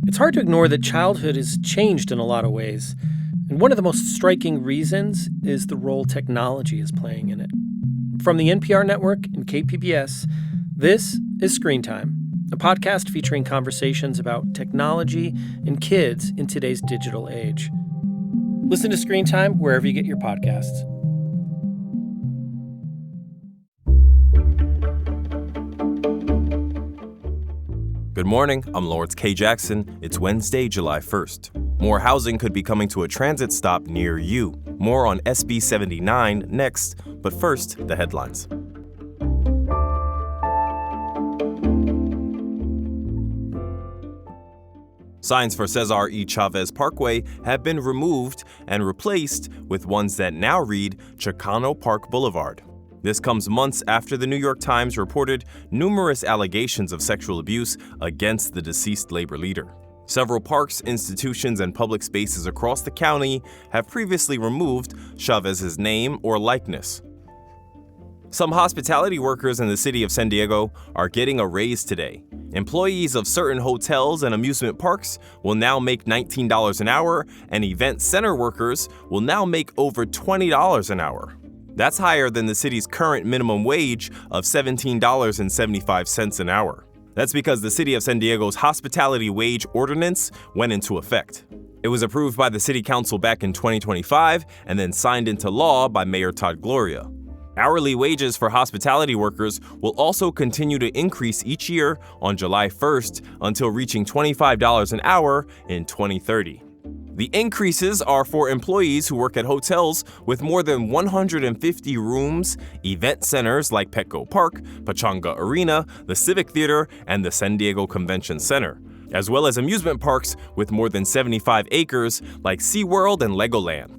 It's hard to ignore that childhood has changed in a lot of ways, and one of the most striking reasons is the role technology is playing in it. From the NPR network and KPBS, this is Screen Time, a podcast featuring conversations about technology and kids in today's digital age. Listen to Screen Time wherever you get your podcasts. Good morning, I'm Lawrence K. Jackson. It's Wednesday, July 1st. More housing could be coming to a transit stop near you. More on SB 79 next, but first, the headlines. Signs for Cesar E. Chavez Parkway have been removed and replaced with ones that now read Chicano Park Boulevard. This comes months after the New York Times reported numerous allegations of sexual abuse against the deceased labor leader. Several parks, institutions, and public spaces across the county have previously removed Chavez's name or likeness. Some hospitality workers in the city of San Diego are getting a raise today. Employees of certain hotels and amusement parks will now make $19 an hour, and event center workers will now make over $20 an hour. That's higher than the city's current minimum wage of $17.75 an hour. That's because the city of San Diego's hospitality wage ordinance went into effect. It was approved by the city council back in 2025 and then signed into law by Mayor Todd Gloria. Hourly wages for hospitality workers will also continue to increase each year on July 1st until reaching $25 an hour in 2030. The increases are for employees who work at hotels with more than 150 rooms, event centers like Petco Park, Pachanga Arena, the Civic Theater, and the San Diego Convention Center, as well as amusement parks with more than 75 acres like SeaWorld and Legoland.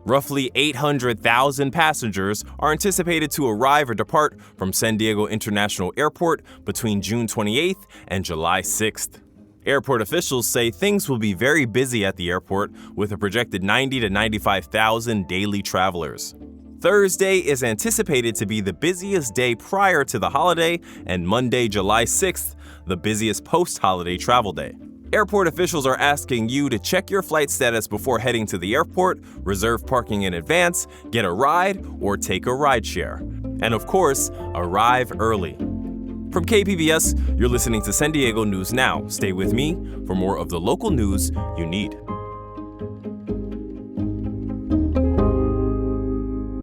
Roughly 800,000 passengers are anticipated to arrive or depart from San Diego International Airport between June 28th and July 6th. Airport officials say things will be very busy at the airport with a projected 90 to 95,000 daily travelers. Thursday is anticipated to be the busiest day prior to the holiday, and Monday, July 6th, the busiest post-holiday travel day. Airport officials are asking you to check your flight status before heading to the airport, reserve parking in advance, get a ride, or take a rideshare. And of course, arrive early. From KPBS, you're listening to San Diego News Now. Stay with me for more of the local news you need.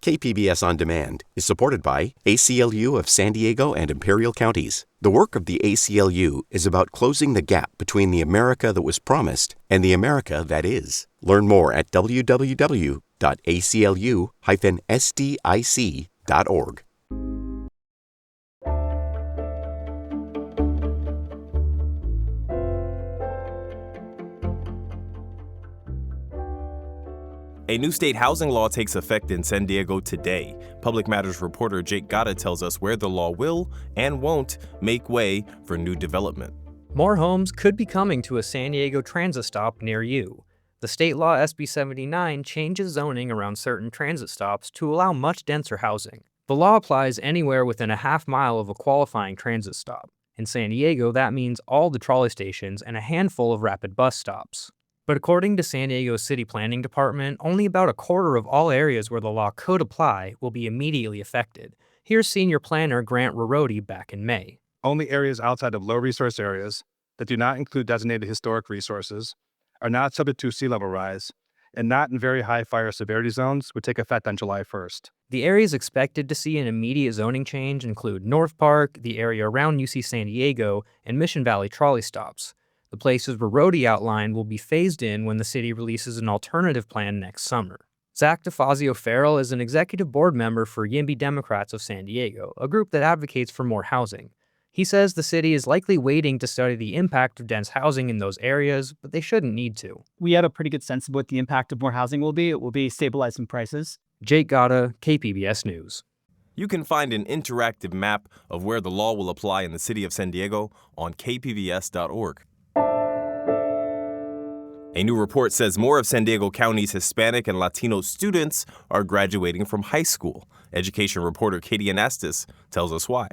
KPBS On Demand is supported by ACLU of San Diego and Imperial Counties. The work of the ACLU is about closing the gap between the America that was promised and the America that is. Learn more at www.aclu-sdic.org. A new state housing law takes effect in San Diego today. Public Matters reporter Jake Gatta tells us where the law will and won't make way for new development. More homes could be coming to a San Diego transit stop near you. The state law SB 79 changes zoning around certain transit stops to allow much denser housing. The law applies anywhere within a half mile of a qualifying transit stop. In San Diego, that means all the trolley stations and a handful of rapid bus stops. But according to San Diego's City Planning Department, only about a quarter of all areas where the law could apply will be immediately affected. Here's Senior Planner Grant Rorody back in May. Only areas outside of low-resource areas that do not include designated historic resources, are not subject to sea level rise, and not in very high fire severity zones would take effect on July 1st. The areas expected to see an immediate zoning change include North Park, the area around UC San Diego, and Mission Valley trolley stops. The places Rorody outlined will be phased in when the city releases an alternative plan next summer. Zach DeFazio-Farrell is an executive board member for YIMBY Democrats of San Diego, a group that advocates for more housing. He says the city is likely waiting to study the impact of dense housing in those areas, but they shouldn't need to. We have a pretty good sense of what the impact of more housing will be. It will be stabilizing prices. Jake Gatta, KPBS News. You can find an interactive map of where the law will apply in the city of San Diego on kpbs.org. A new report says more of San Diego County's Hispanic and Latino students are graduating from high school. Education reporter Katie Anastas tells us why.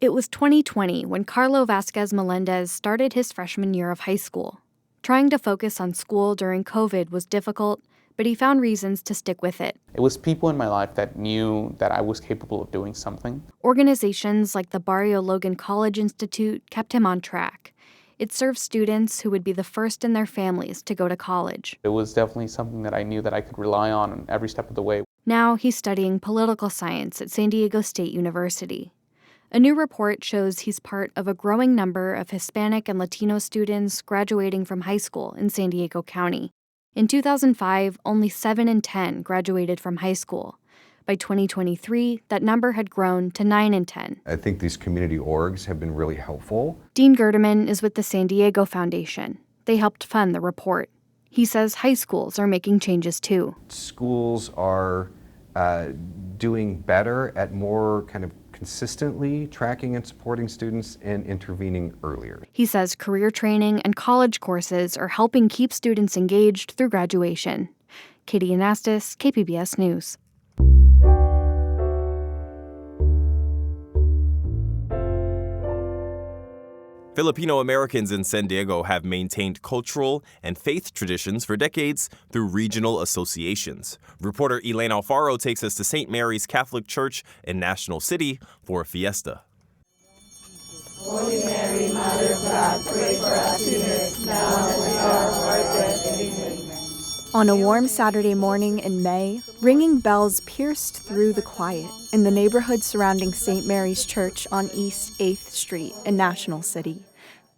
It was 2020 when Carlo Vasquez Melendez started his freshman year of high school. Trying to focus on school during COVID was difficult, but he found reasons to stick with it. It was people in my life that knew that I was capable of doing something. Organizations like the Barrio Logan College Institute kept him on track. It served students who would be the first in their families to go to college. It was definitely something that I knew that I could rely on every step of the way. Now he's studying political science at San Diego State University. A new report shows he's part of a growing number of Hispanic and Latino students graduating from high school in San Diego County. In 2005, only 7 in 10 graduated from high school. By 2023, that number had grown to 9 in 10. I think these community orgs have been really helpful. Dean Gerdeman is with the San Diego Foundation. They helped fund the report. He says high schools are making changes too. Schools are doing better at more kind of consistently tracking and supporting students and intervening earlier. He says career training and college courses are helping keep students engaged through graduation. Katie Anastas, KPBS News. Filipino Americans in San Diego have maintained cultural and faith traditions for decades through regional associations. Reporter Elaine Alfaro takes us to St. Mary's Catholic Church in National City for a fiesta. Holy Mary, Mother of God, pray for us sinners, now and at the hour of our death. Amen. On a warm Saturday morning in May, ringing bells pierced through the quiet in the neighborhood surrounding St. Mary's Church on East 8th Street in National City.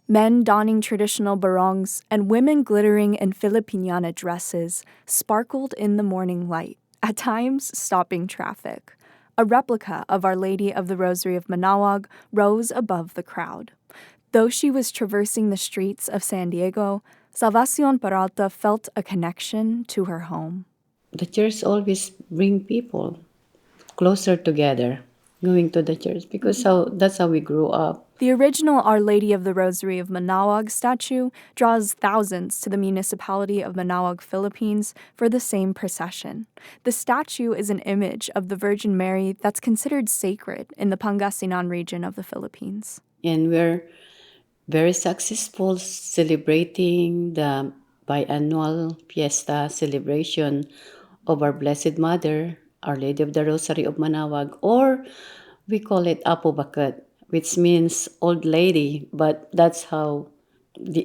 Men donning traditional barongs and women glittering in Filipiniana dresses sparkled in the morning light, at times stopping traffic. A replica of Our Lady of the Rosary of Manaoag rose above the crowd. Though she was traversing the streets of San Diego, Salvacion Peralta felt a connection to her home. The church always bring people closer together, going to the church, because that's how we grew up. The original Our Lady of the Rosary of Manaoag statue draws thousands to the municipality of Manaoag, Philippines, for the same procession. The statue is an image of the Virgin Mary that's considered sacred in the Pangasinan region of the Philippines. And we're very successful celebrating the biannual fiesta celebration of our Blessed Mother, Our Lady of the Rosary of Manaoag, or we call it Apo Bakat, which means old lady, but that's how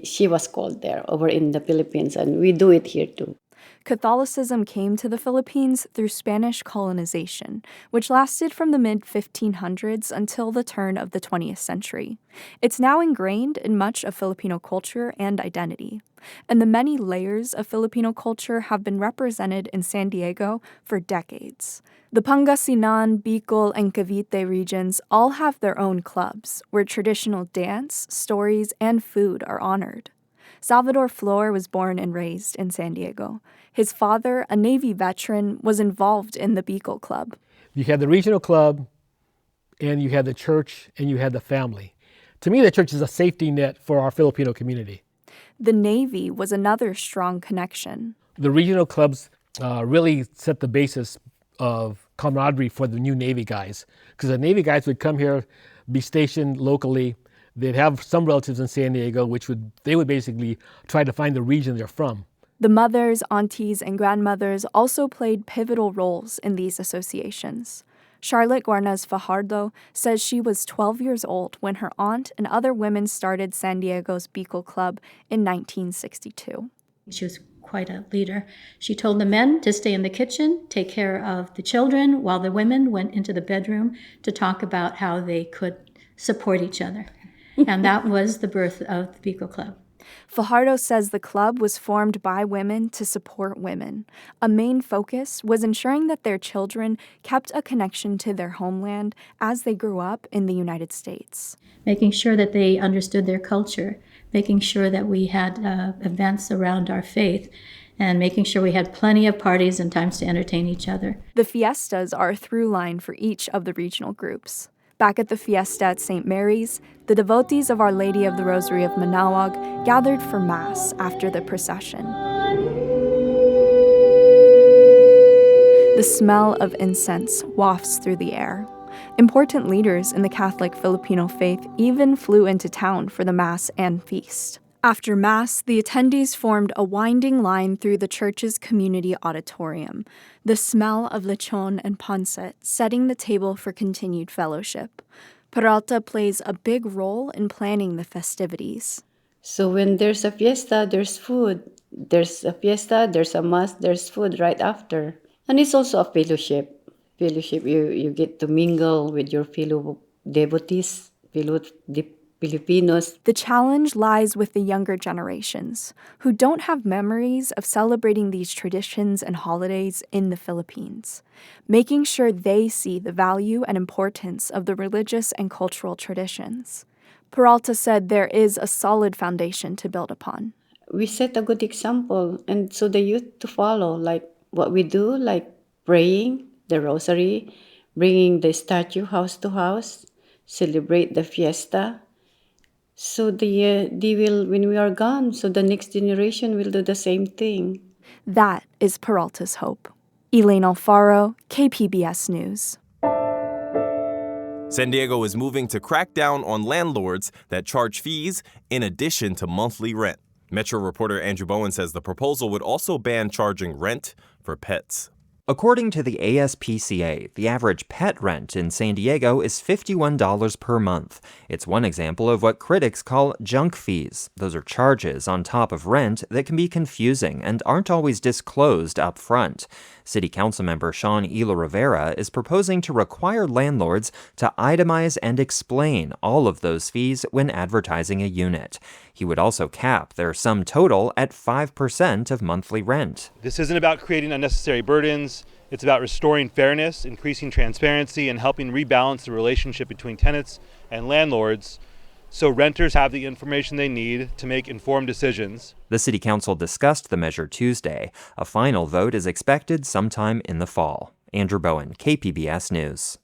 she was called there over in the Philippines, and we do it here too. Catholicism came to the Philippines through Spanish colonization, which lasted from the mid-1500s until the turn of the 20th century. It's now ingrained in much of Filipino culture and identity, and the many layers of Filipino culture have been represented in San Diego for decades. The Pangasinan, Bicol, and Cavite regions all have their own clubs, where traditional dance, stories, and food are honored. Salvador Flor was born and raised in San Diego. His father, a Navy veteran, was involved in the Bicol Club. You had the regional club, and you had the church, and you had the family. To me, the church is a safety net for our Filipino community. The Navy was another strong connection. The regional clubs really set the basis of camaraderie for the new Navy guys, because the Navy guys would come here, be stationed locally. They'd have some relatives in San Diego, they would basically try to find the region they're from. The mothers, aunties, and grandmothers also played pivotal roles in these associations. Charlotte Guarnaz Fajardo says she was 12 years old when her aunt and other women started San Diego's Bicol Club in 1962. She was quite a leader. She told the men to stay in the kitchen, take care of the children, while the women went into the bedroom to talk about how they could support each other. And that was the birth of the Bicol Club. Fajardo says the club was formed by women to support women. A main focus was ensuring that their children kept a connection to their homeland as they grew up in the United States. Making sure that they understood their culture, making sure that we had events around our faith, and making sure we had plenty of parties and times to entertain each other. The fiestas are a through line for each of the regional groups. Back at the fiesta at St. Mary's, the devotees of Our Lady of the Rosary of Manaoag gathered for Mass after the procession. The smell of incense wafts through the air. Important leaders in the Catholic Filipino faith even flew into town for the Mass and feast. After Mass, the attendees formed a winding line through the church's community auditorium, the smell of lechon and pancit setting the table for continued fellowship. Peralta plays a big role in planning the festivities. So when there's a fiesta, there's food. There's a fiesta, there's a mass, there's food right after. And it's also a fellowship. Fellowship, you get to mingle with your fellow devotees, fellow Filipinos. The challenge lies with the younger generations, who don't have memories of celebrating these traditions and holidays in the Philippines, making sure they see the value and importance of the religious and cultural traditions. Peralta said there is a solid foundation to build upon. We set a good example, and so the youth to follow, like what we do, like praying, the rosary, bringing the statue house to house, celebrate the fiesta. So they will, when we are gone, so the next generation will do the same thing. That is Peralta's hope. Elaine Alfaro, KPBS News. San Diego is moving to crack down on landlords that charge fees in addition to monthly rent. Metro reporter Andrew Bowen says the proposal would also ban charging rent for pets. According to the ASPCA, the average pet rent in San Diego is $51 per month. It's one example of what critics call junk fees. Those are charges on top of rent that can be confusing and aren't always disclosed up front. City Council member Sean Elo Rivera is proposing to require landlords to itemize and explain all of those fees when advertising a unit. He would also cap their sum total at 5% of monthly rent. This isn't about creating unnecessary burdens. It's about restoring fairness, increasing transparency, and helping rebalance the relationship between tenants and landlords so renters have the information they need to make informed decisions. The City Council discussed the measure Tuesday. A final vote is expected sometime in the fall. Andrew Bowen, KPBS News.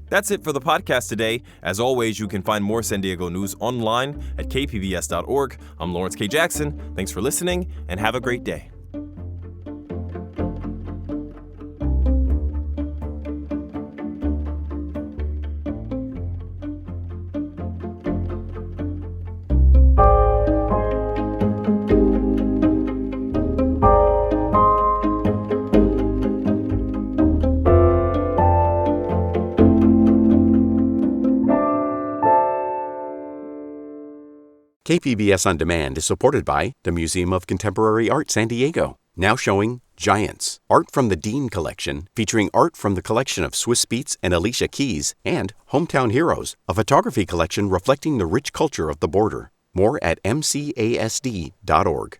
That's it for the podcast today. As always, you can find more San Diego news online at kpbs.org. I'm Lawrence K. Jackson. Thanks for listening, and have a great day. KPBS On Demand is supported by the Museum of Contemporary Art San Diego, now showing Giants, art from the Dean Collection, featuring art from the collection of Swiss Beats and Alicia Keys, and Hometown Heroes, a photography collection reflecting the rich culture of the border. More at mcasd.org.